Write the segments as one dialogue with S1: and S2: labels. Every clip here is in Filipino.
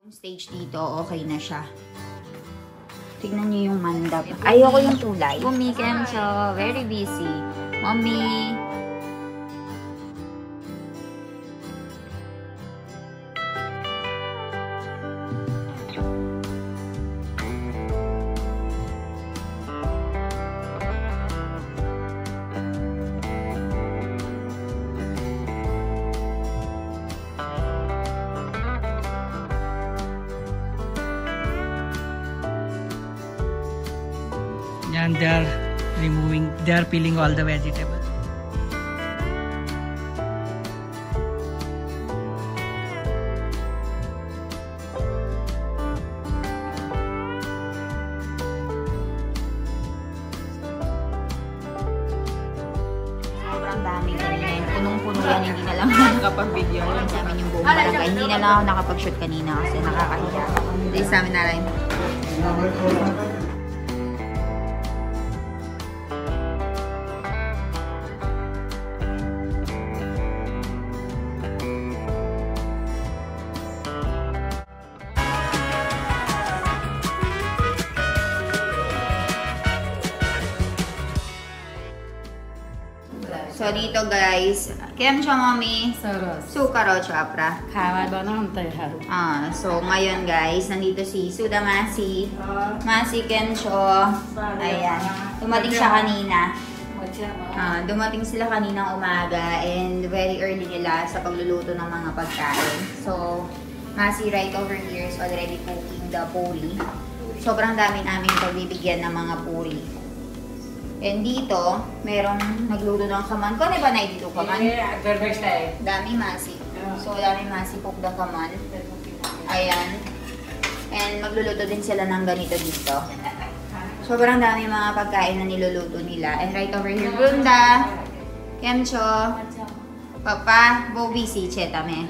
S1: Stage dito, okay na siya. Tignan niyo yung mandap. Ayoko yung tulay. Bumikem siya. Very busy. Mommy.
S2: And they are peeling all the vegetables.
S1: Sobrang dami kanina. Punong-puno yan, hindi na lang nakapag-video. Yan sa amin yung buong barangay. Hindi na lang ako nakapag-shoot kanina kasi nakakahiya. Hindi sa amin na rin. So dito guys, keम siya mommy?
S3: Sarap.
S1: Sukaro chopra.
S3: Kawa banang tayo.
S1: So ngayon guys, nandito si Suda Masi. Masi Kensho. Ayan. Dumating siya kanina. Dumating sila kanina umaga and very early nila sa pagluluto ng mga pagkain. So, Masi right over here is already cooking the puri. Sobrang dami namin pagbibigyan ng mga puri. And dito, merong nagluto ng kaman. Kung ano ba na dito kaman? Dami Masi. So, dami Masi cook the kaman. Ayan. And magluluto din sila ng ganito dito. Sobrang dami mga pagkain na niluluto nila. And right over here, Brunda, Kemcho, Papa, Bobby, si Chetame.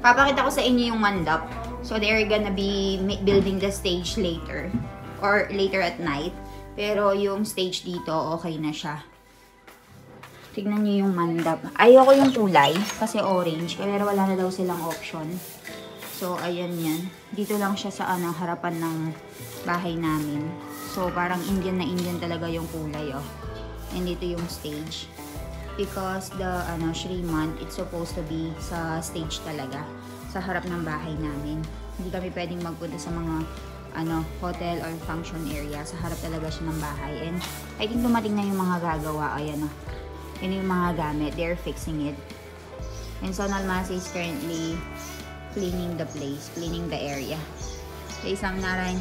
S1: Papakita ko sa inyo yung mandap. So, they're gonna be building the stage later. Or later at night. Pero yung stage dito, okay na siya. Tignan niyo yung mandap. Ayoko yung kulay kasi orange. Pero wala na daw silang option. So, ayan yan. Dito lang siya sa harapan ng bahay namin. So, parang Indian na Indian talaga yung kulay, oh. And dito yung stage. Because the, Shrimant, it's supposed to be sa stage talaga. Sa harap ng bahay namin. Hindi kami pwedeng magpunta sa mga, hotel or function area. Sa harap talaga siya ng bahay. And, I think dumating na yung mga gagawa. Ayan, oh. Yun yung mga gamit. They're fixing it. And Sonal Masi is currently cleaning the place, cleaning the area. Sa isang naran,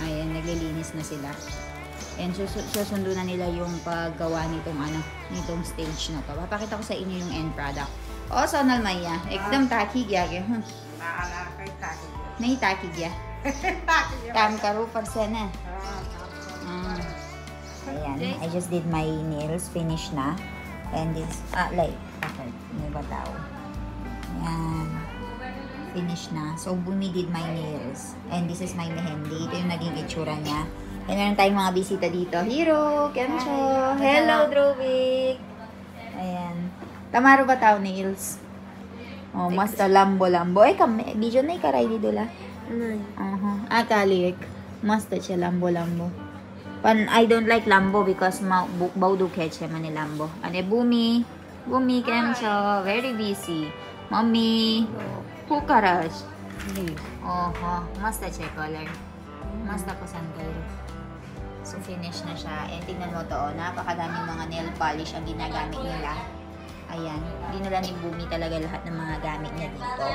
S1: ayan, naglilinis na sila. And susundo na nila yung paggawa nitong stage na to. Papakita ko sa inyo yung end product. Oh, Sonal Maya, ekdam taki gya ke. Nahi taki gya. Kam karo parsena. Ayan, I just did my nails, finish na. And this, like, okay, may bataw. Ayan. Finish na. So, Bumi did my nails. And this is my mehendi. Ito yung naging itsura niya. And meron tayong mga bisita dito. Hiro! Kemcho! Hello, Drovik! Ayan. Tamaro ba tao nails? Oh, masta lambo-lambo. Eh, video na ikaray dito la. Kalik. Masta siya lambo-lambo. I don't like lambo because baudu keche man ni lambo. Ane, Bumi. Bumi, Kemcho. Very busy. Mommy, who karash? Masta check color. Masta ko san kayo. So, finish na siya. And tingnan mo to, napakadaming mga nail polish ang ginagamit nila. Ayan. Dinala ni Bumi talaga lahat ng mga gamit niya dito.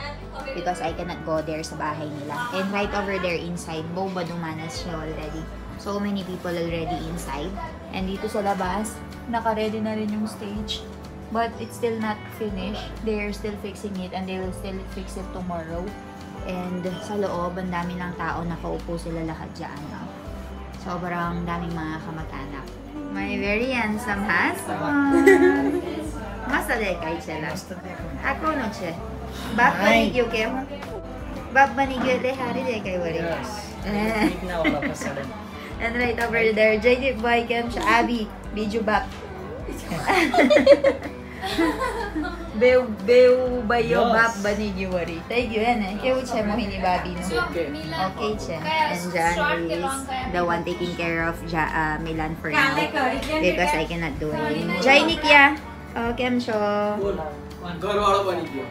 S1: Because I cannot go there sa bahay nila. And right over there inside, boba dumanas siya already. So many people already inside. And dito sa labas, naka-ready na rin yung stage. But it's still not finished. They're still fixing it and they will still fix it tomorrow. And sa loob, ang dami ng tao, nakaupo sila lahat dyan. Sobrang daming mga kamag-anak. My very handsome husband. Masta dekay sila. Ako no siya. Bab manigyo kayo. Bab manigyo hari dekay wari. And right over there, JD Boy Kem siya. Abby, video back. Beu bayo bap banigiwari. Thank you, Ene. Kaya siya mo hinibabi no? Okay, siya. And John is the one taking care of Milan for now. Because I cannot do it. Jai Nikya. કેમ છો?
S3: ઘરવાળો બની ગયો.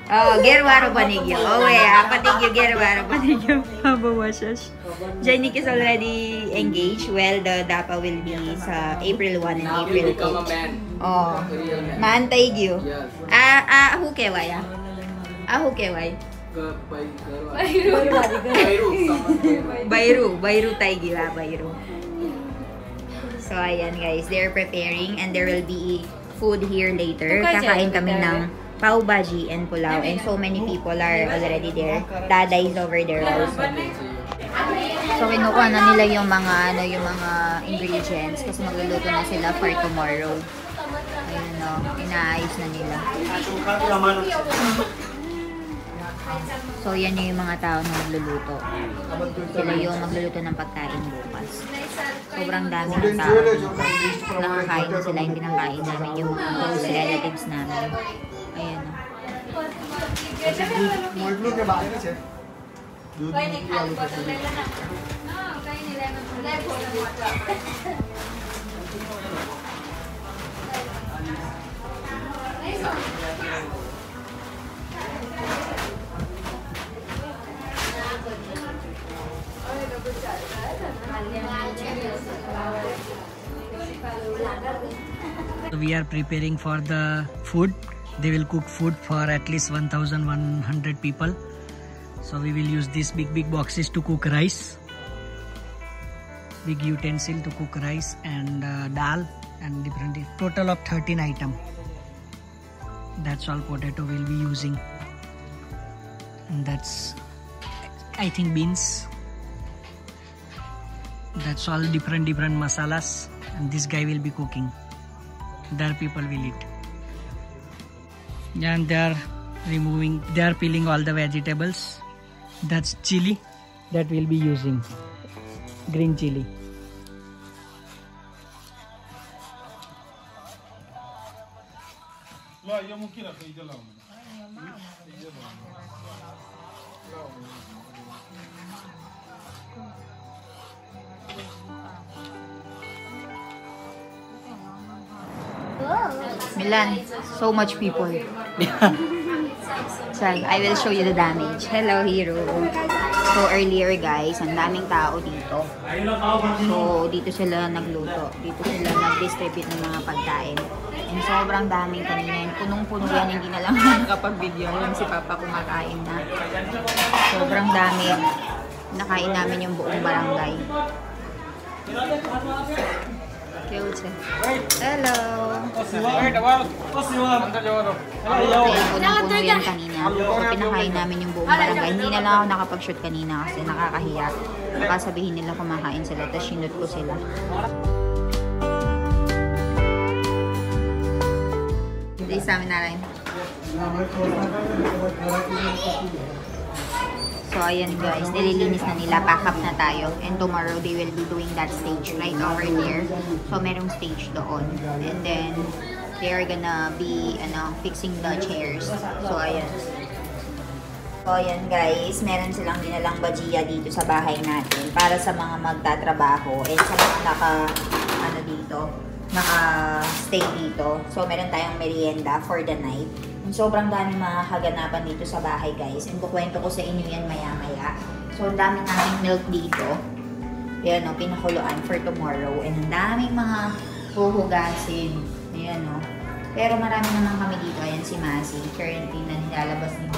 S1: ઘેરવાળો બની ગયો. હવે આ પતિ ગયો, ઘેરવાળો બની ગયો. How was it? Jainik is already engaged. Well, the DAPA will be sa April 1 and
S3: Now
S1: April
S3: he'll become a
S1: 8.
S3: man.
S1: Oh.
S3: Real man.
S1: Man tayo.
S3: Yes.
S1: Ahu keway ah? Ahu keway? Bayru tayo ah, Bayru. So, ayan guys, they're preparing and there will be food here later. Kakain kami ng pav bhaji and pulao and so many people are already there. Dada is over there also. So, kinukuha na nila yung mga, ingredients kasi magluluto na sila for tomorrow. Ayun o, inaayos na nila. So, yan yung mga tao na magluluto. Sila yung magluluto ng pagkain bukas. Sobrang dami ng tao. Nakakain na sila, hindi nakain namin yung mga close relatives namin. Ayan o.
S2: We are preparing for the food. They will cook food for at least 1,100 people. So we will use these big boxes to cook rice. Big utensil to cook rice and dal and different. Total of 13 items. That's all potato will be using. And that's, I think, beans. That's all different masalas. And this guy will be cooking. There people will eat. And they are peeling all the vegetables. That's chili that we'll be using. Green chili.
S1: Milan, so much people. So, I will show you the damage. Hello, Hero. So, earlier guys, ang daming tao dito. So, dito sila nagluto. Dito sila nag-distribute ng mga pagkain. And sobrang daming kanina. Punong-puno yan, hindi na lang nakapag-video. Yung si Papa kumakain na. Sobrang dami. Nakain namin yung buong barangay. Hello! Ayan, punong-puno yan kanina. So, pinakain namin yung buong barangay. Hindi na lang ako nakapag-shoot kanina kasi nakakahiya. Baka sabihin nila kumakain sila, tapos sinut ko sila. Hindi sa amin na rin. So, ayan guys, nililinis na nila. Pack up na tayo. And tomorrow, they will be doing that stage right over there. So, merong stage doon. And then, they are gonna be, fixing the chairs. So, ayan. So, ayan guys, meron silang dinalang bajiya dito sa bahay natin para sa mga magtatrabaho and sa mga naka-stay dito. So, meron tayong merienda for the night. Sobrang dami mga kaganapan dito sa bahay guys. And kukwento ko sa inyo yan maya-maya. So, ang dami naming milk dito. Ayan o, pinakuluan for tomorrow. And ang daming mga huhugasin. Ayan o. Pero marami naman kami dito. Ayan si Masi. Currently na nilalabas ni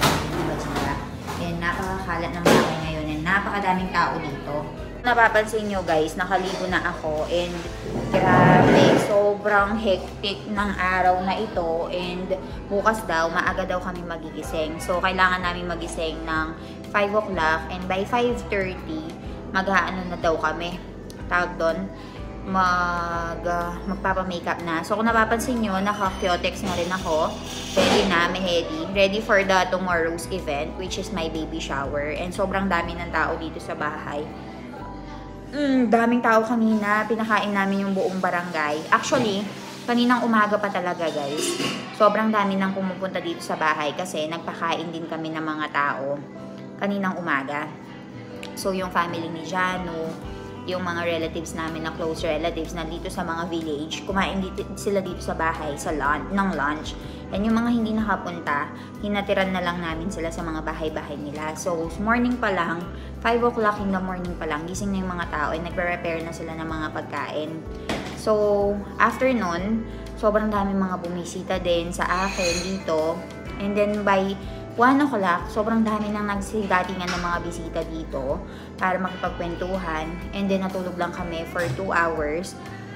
S1: Bajira. Ayan, napakakalat ng bahay ngayon. And napakadaming tao dito. Napapansin nyo guys, nakaligo na ako and grabe, sobrang hectic ng araw na ito and bukas daw, maaga daw kami magigising. So, kailangan namin magising ng 5 o'clock and by 5:30, mag-aano na daw kami. Tawag doon, magpapa-makeup na. So, kung napapansin nyo, naka-Kyotex na rin ako. Ready na, ready for the tomorrow's event, which is my baby shower. And sobrang dami ng tao dito sa bahay. Daming tao kanina. Pinakain namin yung buong barangay. Actually, kaninang umaga pa talaga guys. Sobrang dami nang pumupunta dito sa bahay kasi nagpakain din kami ng mga tao kaninang umaga. So yung family ni Jano, yung mga relatives namin na close relatives na dito sa mga village, kumain sila dito sa bahay ng lunch. And yung mga hindi nakapunta, hinatiran na lang namin sila sa mga bahay-bahay nila. So morning pa lang, 5 o'clock in the morning pa lang, gising na yung mga tao and nagre-prepare na sila ng mga pagkain. So after nun, sobrang dami mga bumisita din sa akin dito. And then by 1 o'clock, sobrang dami nang nagsidatingan ng mga bisita dito para makipagkwentuhan. And then natulog lang kami for 2 hours.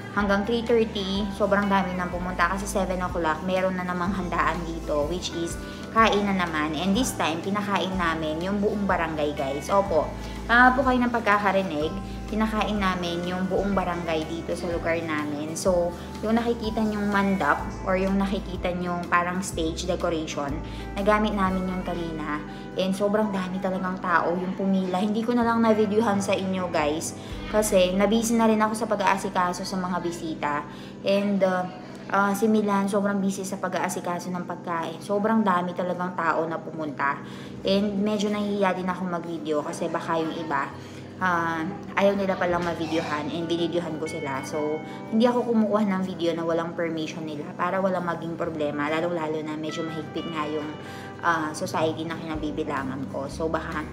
S1: Hanggang 3:30, sobrang dami nang pumunta kasi 7 o'clock, meron na namang handaan dito, which is kain na naman. And this time, pinakain namin yung buong barangay guys. Opo, tama po kayo ng pagkakarinig, pinakain namin yung buong barangay dito sa lugar namin. So, yung nakikita nyong mandap or yung nakikita nyong parang stage decoration, nagamit namin yung kanina. And sobrang dami talagang tao yung pumila. Hindi ko na lang na-videohan sa inyo guys kasi nabisi na rin ako sa pag-aasikaso sa mga bisita. And si Milan, sobrang busy sa pag-aasikaso ng pagkain. Sobrang dami talagang tao na pumunta. And medyo nahihiya din ako mag-video kasi baka yung iba ayaw nila palang ma-videohan and binidyohan ko sila. So, hindi ako kumukuha ng video na walang permission nila para walang maging problema. Lalo-lalo na medyo mahigpit nga yung society na kinabibilangan ko. So, baka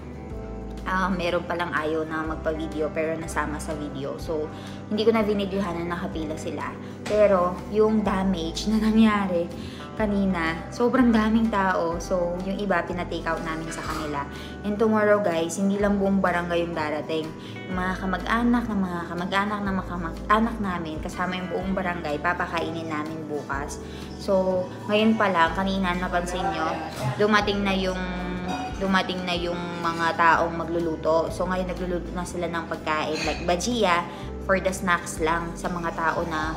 S1: meron palang ayaw na magpa-video pero nasama sa video. So, hindi ko na binidyohan na nakapila sila. Pero, yung damage na nangyari kanina, sobrang daming tao. So, yung iba, pina-take out namin sa kanila. And tomorrow, guys, hindi lang buong barangay yung darating. Yung mga kamag-anak na mga kamag-anak namin, kasama yung buong barangay, papakainin namin bukas. So, ngayon pa lang, kanina napansin nyo, dumating na yung mga taong magluluto. So, ngayon nagluluto na sila ng pagkain, like bajia, for the snacks lang sa mga tao na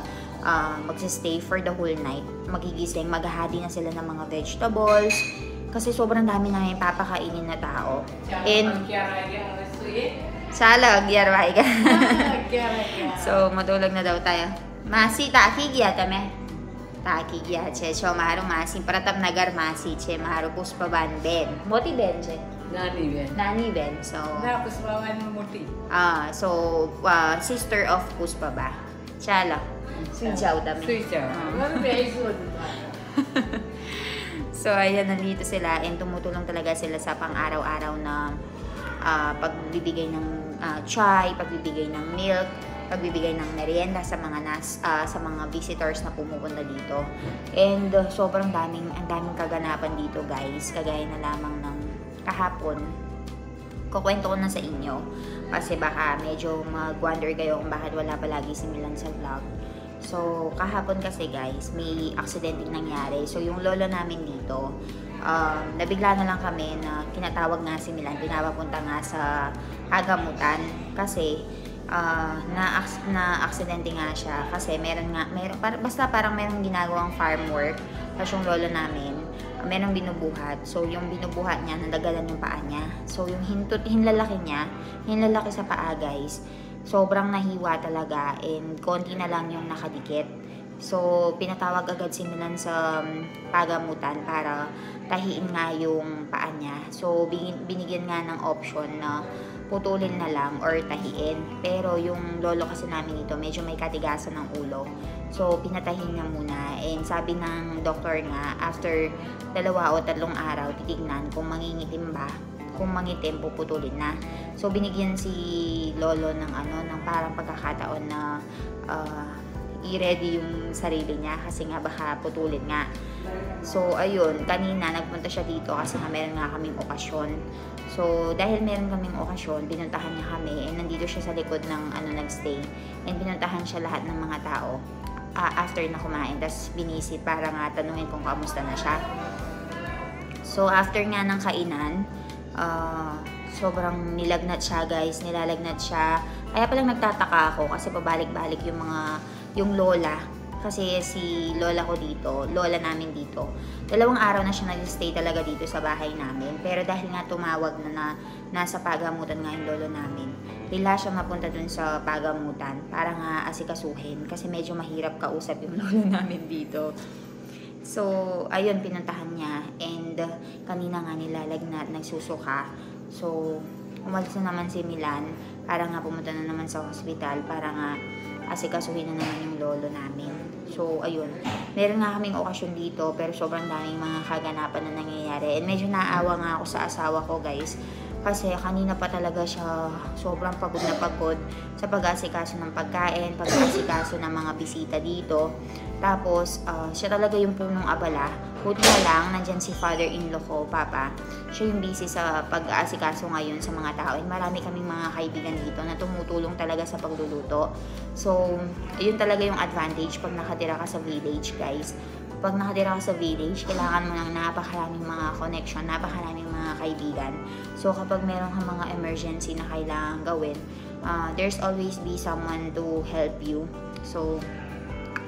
S1: magsistay for the whole night. Magigising, maghahati na sila ng mga vegetables. Kasi sobrang dami na yung papakainin na tao. And salag, yarway ka. So, matulog na daw tayo. Masi, takigya tame. Takigya, che. So, maharo masi. Pratap nagar masi, che. Maharo puspaban ben. Moti ben, che. Nani ben. So, sister of Puspaba. Chala. Suijaw dami. So, ayan, nandito sila and tumutulong talaga sila sa pang-araw-araw na pagbibigay ng chai, pagbibigay ng milk, pagbibigay ng merienda sa mga visitors na pumupunta dito. And sobrang daming kaganapan dito guys, kagaya na lamang ng kahapon. Kukwento ko na sa inyo kasi baka medyo mag-wonder kayo kung bakit wala palagi si Milan sa vlog. So, kahapon kasi guys, may aksidenteng nangyari. So, yung lolo namin dito, nabigla na lang kami na kinatawag nga si Milan, pinapapunta nga sa pagamutan kasi na-aksidente nga siya kasi basta parang merong ginagawang farm work kasi yung lolo namin, merong binubuhat. So, yung binubuhat niya, nalagalan yung paa niya. So, yung hinlalaki sa paa guys, sobrang nahiwa talaga and konti na lang yung nakadikit. So, pinatawag agad si Milan sa pagamutan para tahiin nga yung paa niya. So, binigyan nga ng option na putulin na lang or tahiin. Pero yung lolo kasi namin ito, medyo may katigasan ng ulo. So, pinatahin niya muna. And sabi ng doktor nga, after 2 o 3 araw, titignan kung mangingitim ba. Kung mangitim, puputulin na. So, binigyan si lolo ng parang pagkakataon na i-ready yung sarili niya kasi nga baka putulin nga. So, ayun, kanina nagpunta siya dito kasi nga meron nga kaming okasyon. So, dahil meron kaming okasyon, pinuntahan niya kami and nandito siya sa likod ng nagstay. And pinuntahan siya lahat ng mga tao after na kumain. Tapos binisit para nga tanungin kung kamusta na siya. So, after nga ng kainan, sobrang nilalagnat siya guys, siya. Kaya palang nagtataka ako kasi pabalik-balik yung lola. Kasi si lola ko dito, lola namin dito, 2 araw na siya nag-stay talaga dito sa bahay namin. Pero dahil nga tumawag na nasa pagamutan nga yung lolo namin, bigla siyang napunta dun sa pagamutan para nga asikasuhin kasi medyo mahirap kausap yung lolo namin dito. So, ayun, pinuntahan niya and kanina nga nilalagnat, nagsusuka. So, umalis na naman si Milan para nga pumunta na naman sa hospital para nga asikasuhin na naman yung lolo namin. So, ayun. Meron nga kaming okasyon dito pero sobrang daming mga kaganapan na nangyayari. And medyo naawa nga ako sa asawa ko, guys. Kasi kanina pa talaga siya sobrang pagod na pagod sa pag-aasikaso ng pagkain, pag-aasikaso ng mga bisita dito. Tapos, siya talaga yung punong abala. Buti na lang, nandyan si father-in-law ko, Papa. Siya yung busy sa pag-aasikaso ngayon sa mga tao. And marami kaming mga kaibigan dito na tumutulong talaga sa pagluluto. So, yun talaga yung advantage pag nakatira ka sa village, guys. Pag nakatira ka sa village, kailangan mo ng napakaraming mga connection, napakaraming mga kaibigan. So, kapag meron kang mga emergency na kailangan gawin, there's always be someone to help you. So,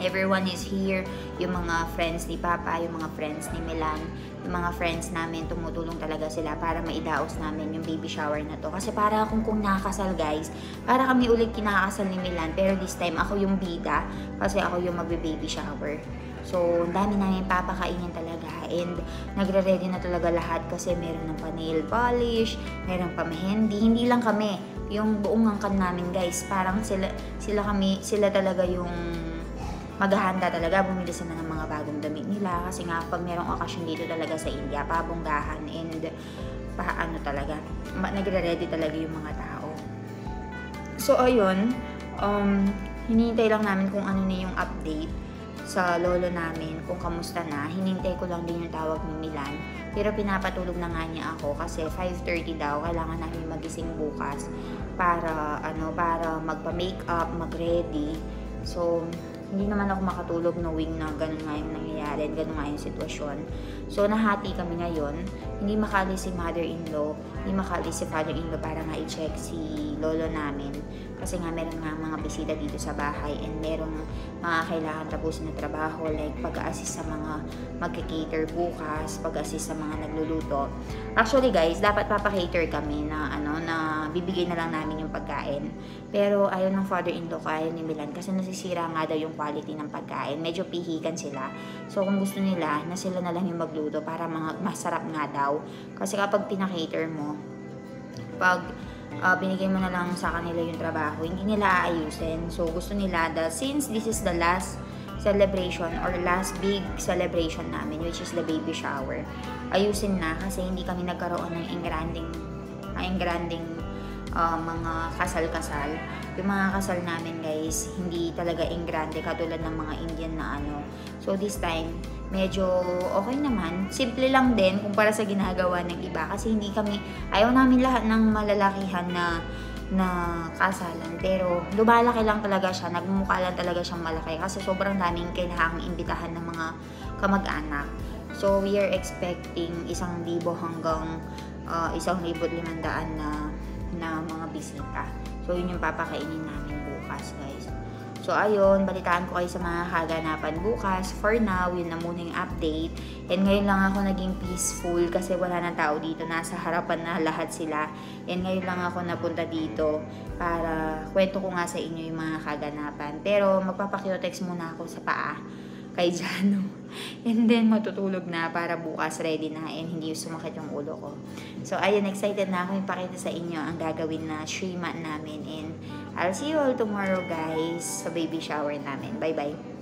S1: everyone is here. Yung mga friends ni Papa, yung mga friends ni Milan, yung mga friends namin, tumutulong talaga sila para maidaos namin yung baby shower na to. Kasi para akong kung nakakasal, guys, para kami ulit kinakasal ni Milan, pero this time ako yung bida kasi ako yung magbe-baby shower. So, ang dami namin papakainin talaga and nagre-ready na talaga lahat kasi meron ng pa-nail polish, meron pa mehendi. Hindi lang kami, yung buong angkan namin, guys. Parang sila talaga yung maghahanda talaga. Bumili sila ng mga bagong damit nila kasi nga pag merong okasyon dito talaga sa India, pabonggahan and paano talaga, nagre-ready talaga yung mga tao. So, ayun, hinihintay lang namin kung ano na yung update sa lolo namin, kung kamusta na. Hinintay ko lang din yung tawag ni Milan. Pero pinapatulog na nga niya ako kasi 5:30 daw kailangan namin magising bukas para magpa-makeup, mag-ready. So, hindi naman ako makatulog knowing na ganun nga yung nangyayari, ganun nga yung sitwasyon. So, nahati kami ngayon. Hindi makalis si mother-in-law, hindi makalis si father-in-law para nga i-check si lolo namin. Kasi nga meron nga mga bisita dito sa bahay and merong mga kailangan tapusin na trabaho like pag-assist sa mga mag-cater bukas, pag-assist sa mga nagluluto. Actually, guys, dapat papakater kami na na bibigay na lang namin yung pagkain. Pero ayaw ng father-in-law ko, ayaw ni Milan kasi nasisira nga daw yung quality ng pagkain. Medyo pihikan sila. So, kung gusto nila, na sila na lang yung magluto para masarap nga daw. Kasi kapag pinakater mo, pag binigay mo na lang sa kanila yung trabaho, hindi nila aayusin. So, gusto nila since this is the last celebration or last big celebration namin, which is the baby shower, ayusin na kasi hindi kami nagkaroon ng engranding mga kasal-kasal. Yung mga kasal namin, guys, hindi talaga engrande katulad ng mga Indian na So, this time, medyo okay naman. Simple lang din kumpara sa ginagawa ng iba kasi ayaw namin lahat ng malalakihan na kasalan. Pero lumalaki lang talaga siya, nagmumukha lang talaga siyang malaki kasi sobrang daming kailangang imbitahan ng mga kamag-anak. So, we are expecting 1,000 hanggang 1,500 na mga bisita. So, yun yung papakainin namin bukas, guys. So, ayun, balitaan ko kayo sa mga kaganapan bukas. For now, yun na muna yung update. And ngayon lang ako naging peaceful kasi wala nang tao dito. Nasa harapan na lahat sila. And ngayon lang ako napunta dito para kwento ko nga sa inyo yung mga kaganapan. Pero magpapakyotex muna ako sa paa kay Jano. And then, matutulog na para bukas ready na and hindi sumakit yung ulo ko. So, ayun, excited na ako ipakita sa inyo ang gagawin na shrimat namin. And I'll see you all tomorrow, guys, sa baby shower namin. Bye-bye!